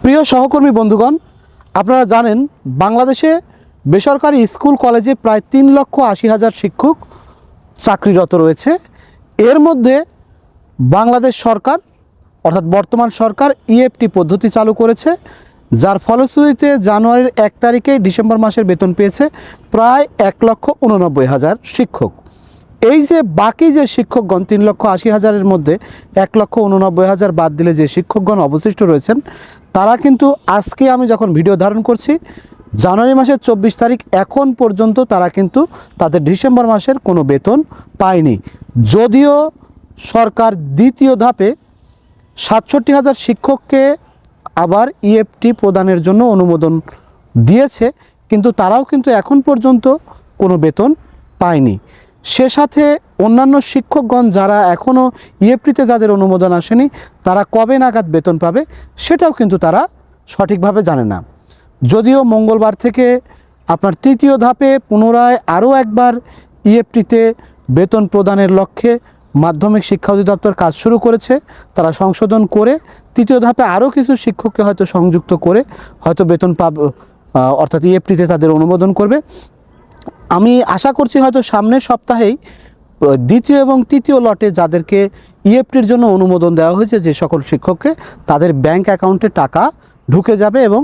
প্রিয় সহকর্মী বন্ধুগণ, আপনারা জানেন বাংলাদেশে বেসরকারি স্কুল কলেজে প্রায় 3,80,000 শিক্ষক চাকরিরত রয়েছে। এর মধ্যে বাংলাদেশ সরকার অর্থাৎ বর্তমান সরকার ইএফটি পদ্ধতি চালু করেছে, যার ফলশ্রুতিতে জানুয়ারির 1 তারিখে ডিসেম্বর মাসের বেতন পেয়েছে প্রায় 1,89,000 শিক্ষক। এই যে বাকি যে শিক্ষকগণ 3,80,000-এর মধ্যে 1,89,000 বাদ দিলে যে শিক্ষকগণ অবশিষ্ট রয়েছেন, তারা কিন্তু আজকে আমি যখন ভিডিও ধারণ করছি জানুয়ারি মাসের 24 তারিখ এখন পর্যন্ত তারা কিন্তু তাদের ডিসেম্বর মাসের কোনো বেতন পায়নি। যদিও সরকার দ্বিতীয় ধাপে 67,000 শিক্ষককে আবার ইএফটি প্রদানের জন্য অনুমোদন দিয়েছে, কিন্তু তারাও কিন্তু এখন পর্যন্ত কোনো বেতন পায়নি। সে সাথে অন্যান্য শিক্ষকগণ যারা এখনও ইএফটিতে যাদের অনুমোদন আসেনি, তারা কবে নাগাদ বেতন পাবে সেটাও কিন্তু তারা সঠিকভাবে জানে না। যদিও মঙ্গলবার থেকে আপনার তৃতীয় ধাপে পুনরায় আরও একবার ইএফটিতে বেতন প্রদানের লক্ষ্যে মাধ্যমিক শিক্ষা অধিদপ্তর কাজ শুরু করেছে। তারা সংশোধন করে তৃতীয় ধাপে আরও কিছু শিক্ষককে হয়তো সংযুক্ত করে হয়তো বেতন পাবে, অর্থাৎ ইএফটিতে তাদের অনুমোদন করবে। আমি আশা করছি হয়তো সামনের সপ্তাহেই দ্বিতীয় এবং তৃতীয় লটে যাদেরকে ইএফটির জন্য অনুমোদন দেওয়া হয়েছে যে সকল শিক্ষককে, তাদের ব্যাংক অ্যাকাউন্টে টাকা ঢুকে যাবে এবং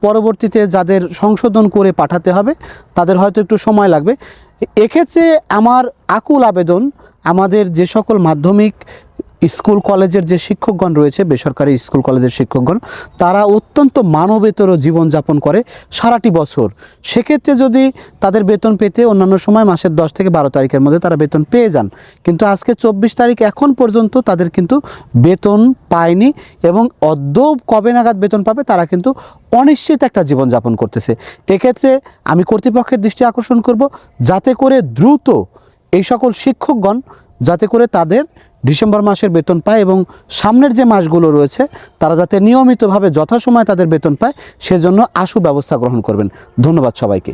পরবর্তীতে যাদের সংশোধন করে পাঠাতে হবে তাদের হয়তো একটু সময় লাগবে। এক্ষেত্রে আমার আকুল আবেদন, আমাদের যে সকল মাধ্যমিক স্কুল কলেজের যে শিক্ষকগণ রয়েছে, বেসরকারি স্কুল কলেজের শিক্ষকগণ, তারা অত্যন্ত মানবেতর জীবনযাপন করে সারাটি বছর। সেক্ষেত্রে যদি তাদের বেতন পেতে অন্যান্য সময় মাসের 10 থেকে 12 তারিখের মধ্যে তারা বেতন পেয়ে যান, কিন্তু আজকে 24 তারিখ এখন পর্যন্ত তাদের কিন্তু বেতন পায়নি এবং অদ্য কবে নাগাদ বেতন পাবে তারা কিন্তু অনিশ্চিত একটা জীবনযাপন করতেছে। এক্ষেত্রে আমি কর্তৃপক্ষের দৃষ্টি আকর্ষণ করব যাতে করে দ্রুত এই সকল শিক্ষকগণ যাতে করে তাদের ডিসেম্বর মাসের বেতন পায় এবং সামনের যে মাসগুলো রয়েছে তারা যাতে নিয়মিতভাবে যথাসময়ে তাদের বেতন পায়, সেজন্য আশু ব্যবস্থা গ্রহণ করবেন। ধন্যবাদ সবাইকে।